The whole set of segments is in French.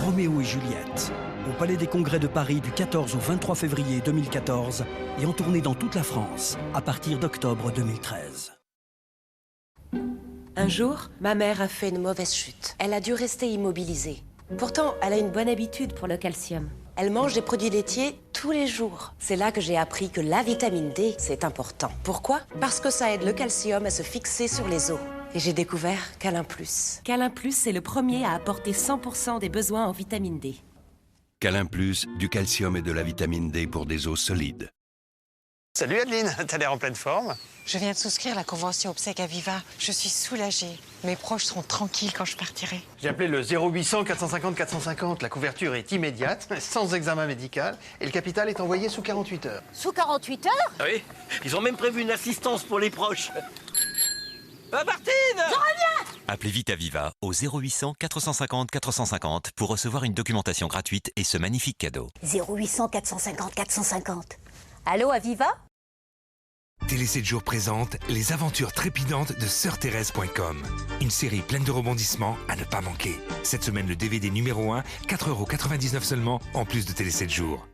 Roméo et Juliette, au Palais des Congrès de Paris du 14 au 23 février 2014 et en tournée dans toute la France à partir d'octobre 2013. Un jour, ma mère a fait une mauvaise chute. Elle a dû rester immobilisée. Pourtant, elle a une bonne habitude pour le calcium. Elle mange des produits laitiers tous les jours. C'est là que j'ai appris que la vitamine D, c'est important. Pourquoi? Parce que ça aide le calcium à se fixer sur les os. Et j'ai découvert Câlin Plus. Câlin Plus, c'est le premier à apporter 100% des besoins en vitamine D. Câlin Plus, du calcium et de la vitamine D pour des os solides. Salut Adeline, t'as l'air en pleine forme. Je viens de souscrire la convention obsèques Aviva. Je suis soulagée. Mes proches seront tranquilles quand je partirai. J'ai appelé le 0800 450 450. La couverture est immédiate, sans examen médical, et le capital est envoyé sous 48 heures. Sous 48 heures? Oui, ils ont même prévu une assistance pour les proches. Martine! Je reviens! Appelez vite Aviva au 0800 450 450 pour recevoir une documentation gratuite et ce magnifique cadeau. 0800 450 450. Allô, Aviva? Télé 7 jours présente les aventures trépidantes de sœurthérèse.com. Une série pleine de rebondissements à ne pas manquer. Cette semaine, le DVD numéro 1, 4,99 € seulement, en plus de Télé 7 jours.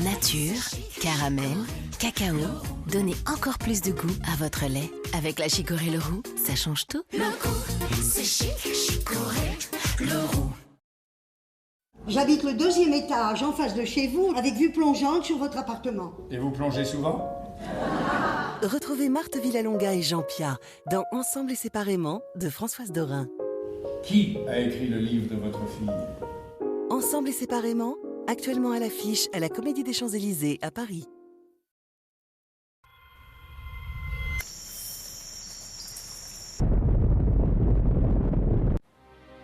Nature, caramel, cacao, donnez encore plus de goût à votre lait. Avec la Chicorée Leroux, ça change tout. Le goût, c'est chic, Chicorée Leroux. J'habite le 2e étage, en face de chez vous, avec vue plongeante sur votre appartement. Et vous plongez souvent? Retrouvez Marthe Villalonga et Jean Pia dans Ensemble et séparément de Françoise Dorin. Qui a écrit le livre de votre fille? Ensemble et séparément, actuellement à l'affiche à la Comédie des Champs-Élysées à Paris.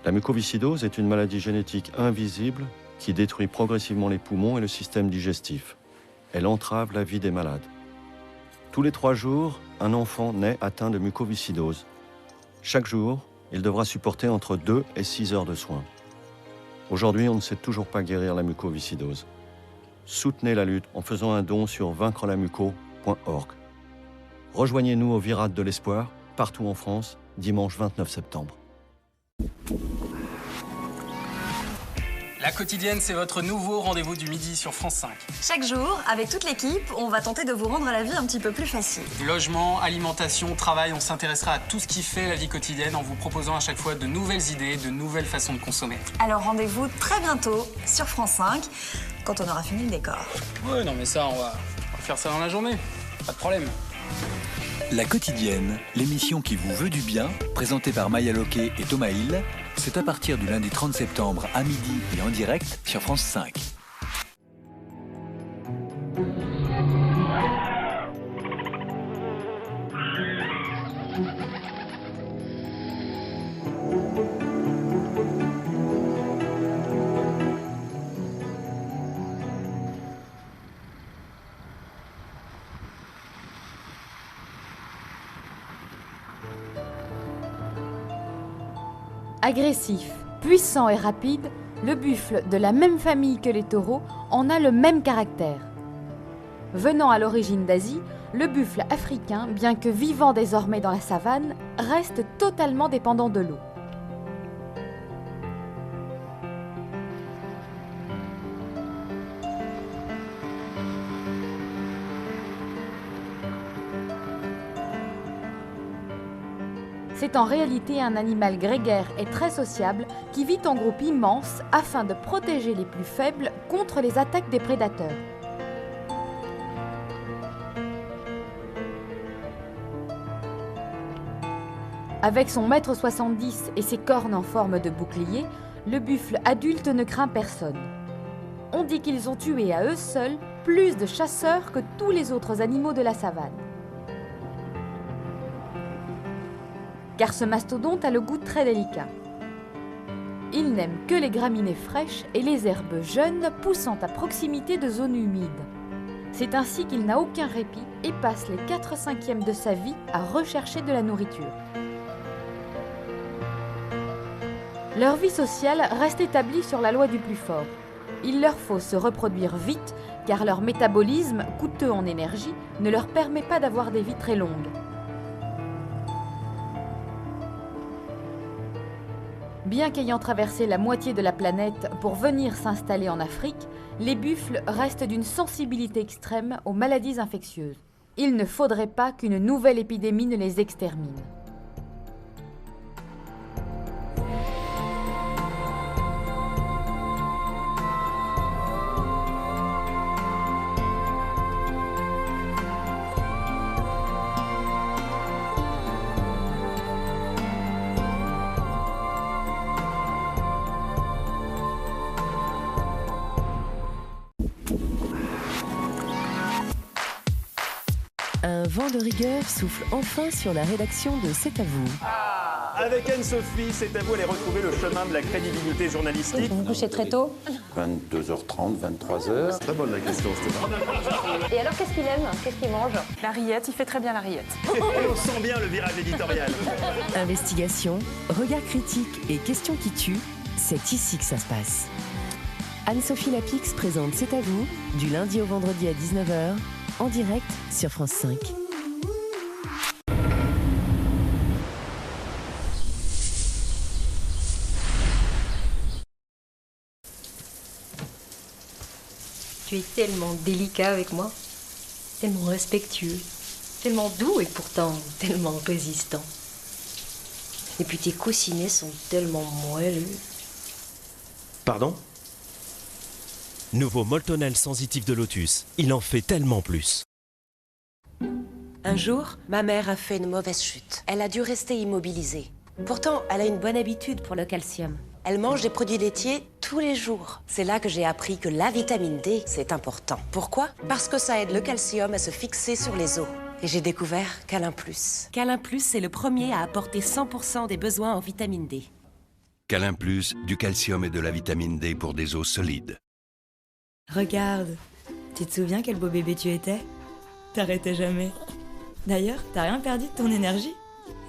La mucoviscidose est une maladie génétique invisible qui détruit progressivement les poumons et le système digestif. Elle entrave la vie des malades. Tous les 3 jours, un enfant naît atteint de mucoviscidose. Chaque jour, il devra supporter entre 2 et 6 heures de soins. Aujourd'hui, on ne sait toujours pas guérir la mucoviscidose. Soutenez la lutte en faisant un don sur vaincrelamuco.org. Rejoignez-nous au Virate de l'Espoir, partout en France, dimanche 29 septembre. La quotidienne, c'est votre nouveau rendez-vous du midi sur France 5. Chaque jour, avec toute l'équipe, on va tenter de vous rendre la vie un petit peu plus facile. Logement, alimentation, travail, on s'intéressera à tout ce qui fait la vie quotidienne en vous proposant à chaque fois de nouvelles idées, de nouvelles façons de consommer. Alors rendez-vous très bientôt sur France 5, quand on aura fini le décor. Ouais, non mais ça, on va faire ça dans la journée. Pas de problème. La quotidienne, l'émission qui vous veut du bien, présentée par Maya Loquet et Thomas Hill, c'est à partir du lundi 30 septembre à midi et en direct sur France 5. Agressif, puissant et rapide, le buffle, de la même famille que les taureaux, en a le même caractère. Venant à l'origine d'Asie, le buffle africain, bien que vivant désormais dans la savane, reste totalement dépendant de l'eau. C'est en réalité un animal grégaire et très sociable qui vit en groupe immense afin de protéger les plus faibles contre les attaques des prédateurs. Avec son 1,70 m et ses cornes en forme de bouclier, le buffle adulte ne craint personne. On dit qu'ils ont tué à eux seuls plus de chasseurs que tous les autres animaux de la savane. Car ce mastodonte a le goût très délicat. Il n'aime que les graminées fraîches et les herbes jeunes poussant à proximité de zones humides. C'est ainsi qu'il n'a aucun répit et passe les 4/5 de sa vie à rechercher de la nourriture. Leur vie sociale reste établie sur la loi du plus fort. Il leur faut se reproduire vite car leur métabolisme, coûteux en énergie, ne leur permet pas d'avoir des vies très longues. Bien qu'ayant traversé la moitié de la planète pour venir s'installer en Afrique, les buffles restent d'une sensibilité extrême aux maladies infectieuses. Il ne faudrait pas qu'une nouvelle épidémie ne les extermine. Un vent de rigueur souffle enfin sur la rédaction de C'est à vous. Avec Anne-Sophie, C'est à vous, allez retrouver le chemin de la crédibilité journalistique. Vous vous couchez très tôt? 22h30, 23h. Très bonne la question, Stéphane. Et alors, qu'est-ce qu'il aime? Qu'est-ce qu'il mange? La rillette, il fait très bien la rillette. On sent bien le virage éditorial. Investigation, regard critique et questions qui tuent, c'est ici que ça se passe. Anne-Sophie Lapix présente C'est à vous, du lundi au vendredi à 19h, en direct sur France 5. Tu es tellement délicat avec moi, tellement respectueux, tellement doux et pourtant tellement résistant. Et puis tes coussinets sont tellement moelleux. Pardon ? Nouveau Moltonel sensitif de Lotus. Il en fait tellement plus. Un jour, ma mère a fait une mauvaise chute. Elle a dû rester immobilisée. Pourtant, elle a une bonne habitude pour le calcium. Elle mange des produits laitiers tous les jours. C'est là que j'ai appris que la vitamine D, c'est important. Pourquoi? Parce que ça aide le calcium à se fixer sur les os. Et j'ai découvert Câlin Plus. Câlin Plus, c'est le premier à apporter 100% des besoins en vitamine D. Câlin Plus, du calcium et de la vitamine D pour des os solides. Regarde, tu te souviens quel beau bébé tu étais? T'arrêtais jamais. D'ailleurs, t'as rien perdu de ton énergie.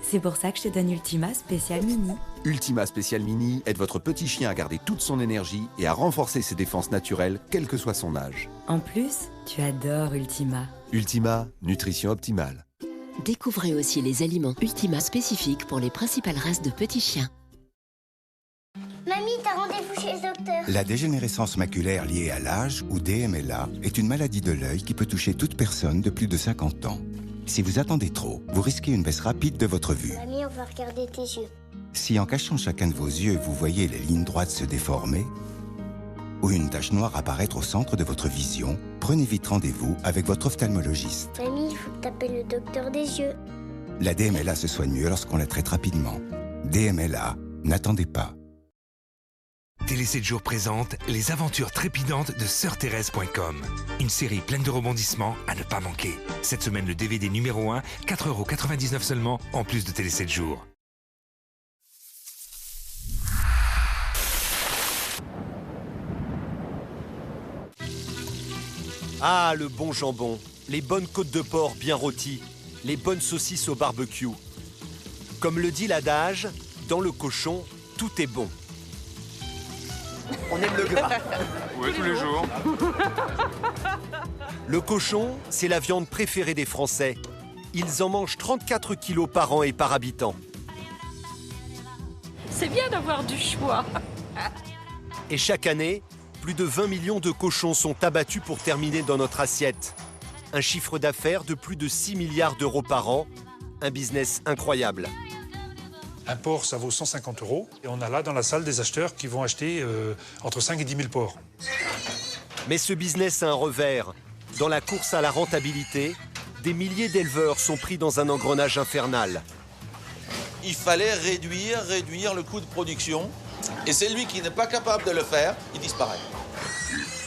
C'est pour ça que je te donne Ultima Spécial Mini. Ultima Spécial Mini aide votre petit chien à garder toute son énergie et à renforcer ses défenses naturelles, quel que soit son âge. En plus, tu adores Ultima. Ultima, nutrition optimale. Découvrez aussi les aliments Ultima spécifiques pour les principales races de petits chiens. Mamie, t'as rendez-vous chez le docteur. La dégénérescence maculaire liée à l'âge, ou DMLA, est une maladie de l'œil qui peut toucher toute personne de plus de 50 ans. Si vous attendez trop, vous risquez une baisse rapide de votre vue. Mamie, on va regarder tes yeux. Si en cachant chacun de vos yeux, vous voyez les lignes droites se déformer, ou une tache noire apparaître au centre de votre vision, prenez vite rendez-vous avec votre ophtalmologiste. Mamie, il faut que t'appelles le docteur des yeux. La DMLA se soigne mieux lorsqu'on la traite rapidement. DMLA, n'attendez pas. Télé 7 jours présente Les aventures trépidantes de SœurThérèse.com. Une série pleine de rebondissements à ne pas manquer. Cette semaine, le DVD numéro 1, 4,99 € seulement, en plus de Télé 7 jours. Ah, le bon jambon, les bonnes côtes de porc bien rôties, les bonnes saucisses au barbecue. Comme le dit l'adage, dans le cochon, tout est bon. On aime le gras. Oui, tous les jours. Le cochon, c'est la viande préférée des Français. Ils en mangent 34 kilos par an et par habitant. C'est bien d'avoir du choix. Et chaque année, plus de 20 millions de cochons sont abattus pour terminer dans notre assiette. Un chiffre d'affaires de plus de 6 milliards d'euros par an. Un business incroyable. Un porc, ça vaut 150 €. Et on a là dans la salle des acheteurs qui vont acheter entre 5 et 10 000 porcs. Mais ce business a un revers. Dans la course à la rentabilité, des milliers d'éleveurs sont pris dans un engrenage infernal. Il fallait réduire le coût de production. Et celui qui n'est pas capable de le faire, il disparaît.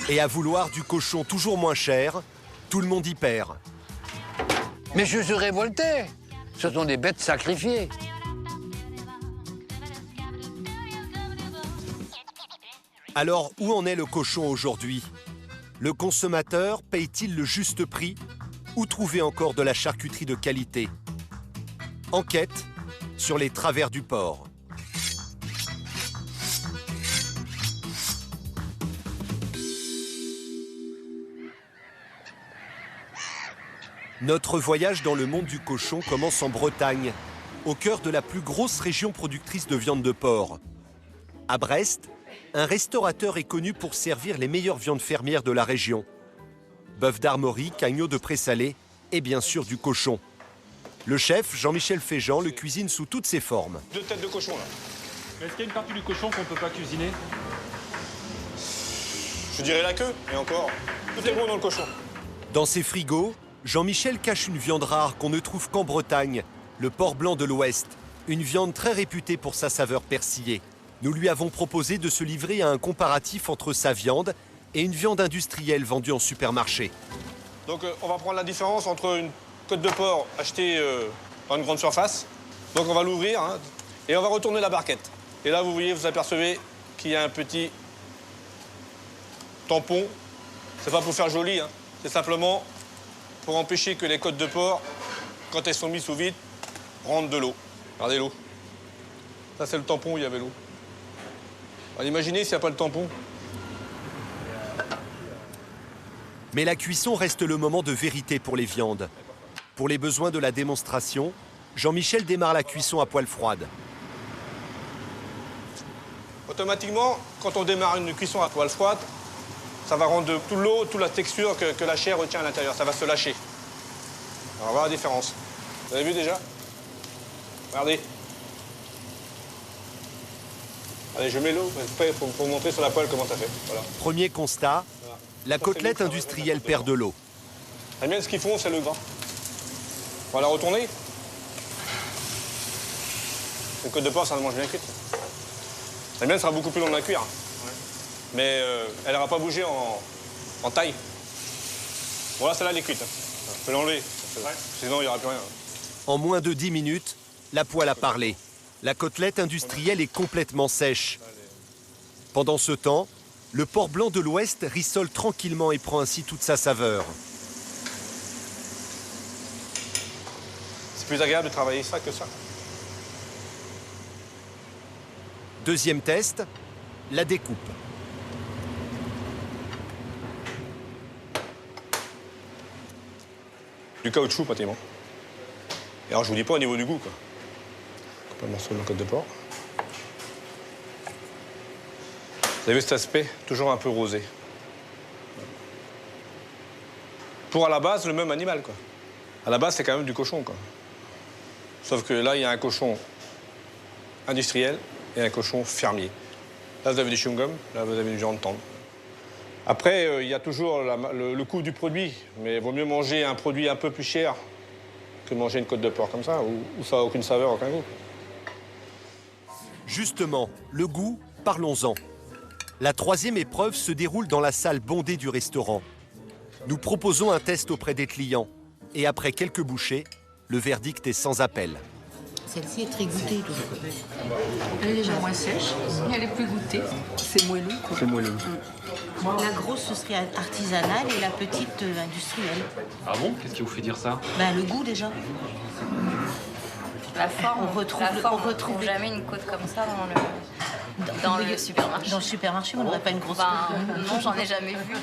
Et à vouloir du cochon toujours moins cher, tout le monde y perd. Mais je suis révolté. Ce sont des bêtes sacrifiées. Alors, où en est le cochon aujourd'hui? Le consommateur paye-t-il le juste prix? Ou trouver encore de la charcuterie de qualité? Enquête sur les travers du porc. Notre voyage dans le monde du cochon commence en Bretagne, au cœur de la plus grosse région productrice de viande de porc. À Brest, un restaurateur est connu pour servir les meilleures viandes fermières de la région. Bœuf d'armerie, agneau de présalé et bien sûr du cochon. Le chef, Jean-Michel Féjean, le cuisine sous toutes ses formes. 2 têtes de cochon là. Est-ce qu'il y a une partie du cochon qu'on ne peut pas cuisiner? Je dirais la queue, et encore. Tout est bon dans le cochon. Dans ses frigos, Jean-Michel cache une viande rare qu'on ne trouve qu'en Bretagne, le porc blanc de l'Ouest. Une viande très réputée pour sa saveur persillée. Nous lui avons proposé de se livrer à un comparatif entre sa viande et une viande industrielle vendue en supermarché. Donc on va prendre la différence entre une côte de porc achetée dans une grande surface. Donc on va l'ouvrir hein, et on va retourner la barquette. Et là vous voyez, vous apercevez qu'il y a un petit tampon. C'est pas pour faire joli, hein. C'est simplement pour empêcher que les côtes de porc, quand elles sont mises sous vide, rentrent de l'eau. Regardez l'eau. Ça c'est le tampon où il y avait l'eau. Alors, imaginez s'il n'y a pas le tampon. Mais la cuisson reste le moment de vérité pour les viandes. Pour les besoins de la démonstration, Jean-Michel démarre la cuisson à poêle froide. Automatiquement, quand on démarre une cuisson à poêle froide, ça va rendre toute l'eau, toute la texture que la chair retient à l'intérieur. Ça va se lâcher. Alors, on va voir la différence. Vous avez vu déjà? Regardez. Allez, je mets l'eau pour vous montrer sur la poêle comment ça fait. Voilà. Premier constat, la côtelette industrielle perd de l'eau. La mienne, ce qu'ils font, c'est le gras. On va la retourner. Une côte de porc, ça ne mange bien cuite. La mienne sera beaucoup plus longue à cuire. Ouais. Mais elle n'aura pas bougé en taille. Bon, là, celle-là, elle est cuite. Je peux l'enlever. Ouais. Sinon, il n'y aura plus rien. En moins de 10 minutes, la poêle a parlé. La côtelette industrielle est complètement sèche. Pendant ce temps, le porc blanc de l'Ouest rissole tranquillement et prend ainsi toute sa saveur. C'est plus agréable de travailler ça que ça. Deuxième test, la découpe. Du caoutchouc, pratiquement. Et alors, je vous dis pas au niveau du goût, quoi. Un morceau de la côte de porc. Vous avez vu cet aspect toujours un peu rosé. Pour à la base le même animal, quoi. À la base c'est quand même du cochon, quoi. Sauf que là il y a un cochon industriel et un cochon fermier. Là vous avez du chewing-gum, là vous avez une viande tendre. Après il y a toujours le coût du produit, mais il vaut mieux manger un produit un peu plus cher que manger une côte de porc comme ça, où ça n'a aucune saveur, aucun goût. Justement, le goût, parlons-en. La troisième épreuve se déroule dans la salle bondée du restaurant. Nous proposons un test auprès des clients. Et après quelques bouchées, le verdict est sans appel. Celle-ci est très goûtée. Elle est déjà moins sèche, elle est plus goûtée. C'est moelleux. C'est moelleux. La grosse, ce serait artisanale et la petite, industrielle. Ah bon? Qu'est-ce qui vous fait dire ça? Ben, le goût, déjà. La forme, on retrouve jamais une côte comme ça dans le supermarché. Dans le supermarché, on n'aurait pas une grosse côte. Non, j'en ai jamais vu.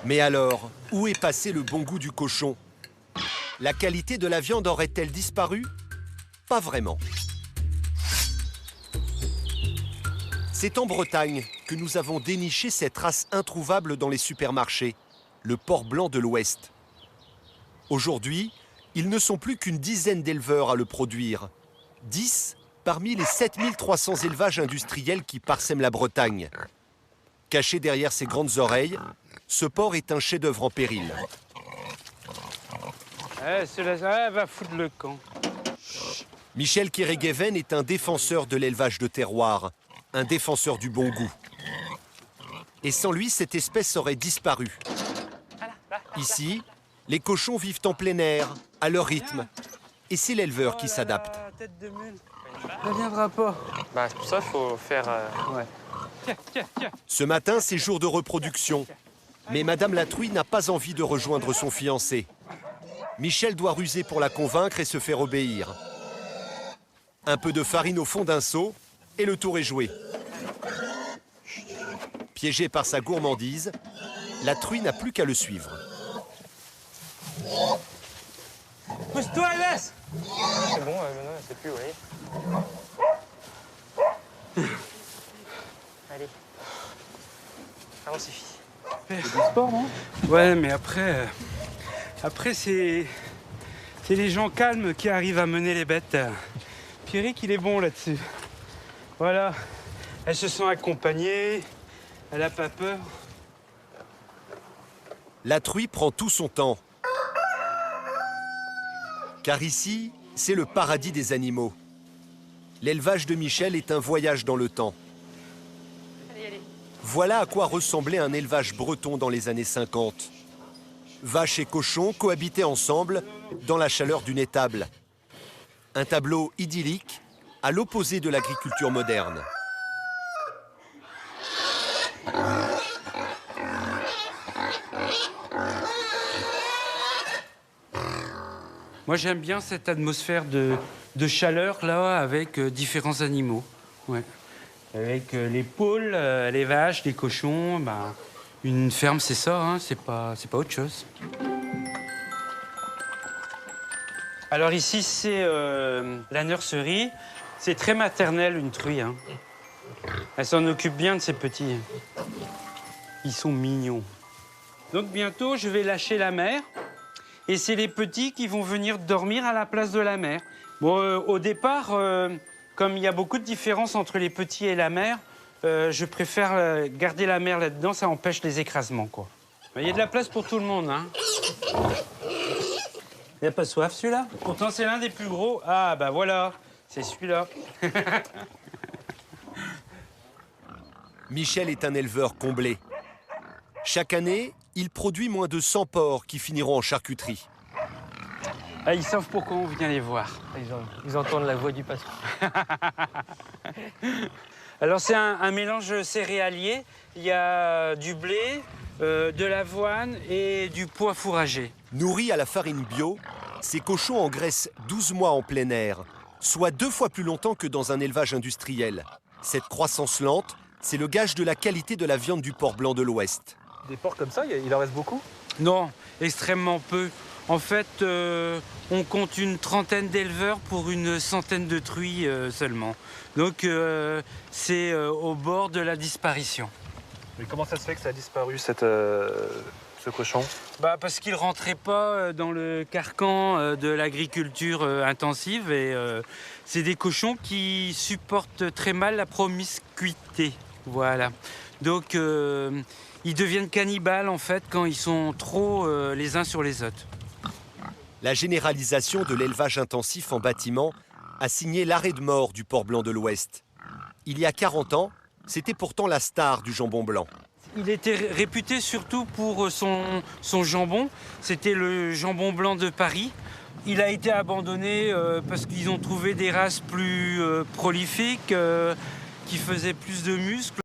Mais alors, où est passé le bon goût du cochon? La qualité de la viande aurait-elle disparu? Pas vraiment. C'est en Bretagne que nous avons déniché cette race introuvable dans les supermarchés, le porc blanc de l'Ouest. Aujourd'hui, ils ne sont plus qu'une dizaine d'éleveurs à le produire. 10 parmi les 7300 élevages industriels qui parsèment la Bretagne. Caché derrière ses grandes oreilles, ce porc est un chef-d'œuvre en péril. Va foutre le camp. Michel Keregeven est un défenseur de l'élevage de terroir, un défenseur du bon goût. Et sans lui, cette espèce aurait disparu. Ici, les cochons vivent en plein air, à leur rythme. Et c'est l'éleveur qui s'adapte. Ça ne viendra pas. Bah, pour ça, il faut faire... Ouais. Ce matin, c'est jour de reproduction. Mais Madame Latruy n'a pas envie de rejoindre son fiancé. Michel doit ruser pour la convaincre et se faire obéir. Un peu de farine au fond d'un seau et le tour est joué. Piégé par sa gourmandise, Latruy n'a plus qu'à le suivre. Pousse-toi, laisse. C'est bon, maintenant, elle sait plus, oui. Allez. Allons, Sophie. C'est du sport, non? Ouais, mais après c'est les gens calmes qui arrivent à mener les bêtes. Pierrick, il est bon là-dessus. Voilà. Elle se sent accompagnée, elle n'a pas peur. La truie prend tout son temps. Car ici, c'est le paradis des animaux. L'élevage de Michel est un voyage dans le temps. Voilà à quoi ressemblait un élevage breton dans les années 50. Vaches et cochons cohabitaient ensemble dans la chaleur d'une étable. Un tableau idyllique à l'opposé de l'agriculture moderne. Moi, j'aime bien cette atmosphère de chaleur là, avec différents animaux. Ouais. Avec les poules, les vaches, les cochons. Ben, une ferme, c'est ça, hein, c'est pas autre chose. Alors ici, c'est la nurserie. C'est très maternel, une truie. Hein. Elle s'en occupe bien de ses petits. Ils sont mignons. Donc bientôt, je vais lâcher la mère. Et c'est les petits qui vont venir dormir à la place de la mère. Bon, au départ, comme il y a beaucoup de différences entre les petits et la mère, je préfère garder la mère là-dedans, ça empêche les écrasements, quoi. Il y a de la place pour tout le monde, hein. Il n'a pas soif, celui-là? Pourtant, c'est l'un des plus gros. Ah, bah voilà, c'est celui-là. Michel est un éleveur comblé. Chaque année, il produit moins de 100 porcs qui finiront en charcuterie. Ah, ils savent pourquoi on vient les voir. Ils entendent la voix du patron. Alors, c'est un mélange céréalier. Il y a du blé, de l'avoine et du pois fourragé. Nourris à la farine bio, ces cochons engraissent 12 mois en plein air, soit 2 fois plus longtemps que dans un élevage industriel. Cette croissance lente, c'est le gage de la qualité de la viande du porc blanc de l'Ouest. Des porcs comme ça, il en reste beaucoup? Non, extrêmement peu. En fait, on compte une trentaine d'éleveurs pour une centaine de truies seulement. Donc, c'est au bord de la disparition. Mais comment ça se fait que ça a disparu, ce cochon? Bah, parce qu'il ne rentrait pas dans le carcan de l'agriculture intensive. Et c'est des cochons qui supportent très mal la promiscuité. Voilà. Donc, ils deviennent cannibales, en fait, quand ils sont trop les uns sur les autres. La généralisation de l'élevage intensif en bâtiment a signé l'arrêt de mort du porc blanc de l'Ouest. Il y a 40 ans, c'était pourtant la star du jambon blanc. Il était réputé surtout pour son jambon. C'était le jambon blanc de Paris. Il a été abandonné parce qu'ils ont trouvé des races plus prolifiques, qui faisaient plus de muscles.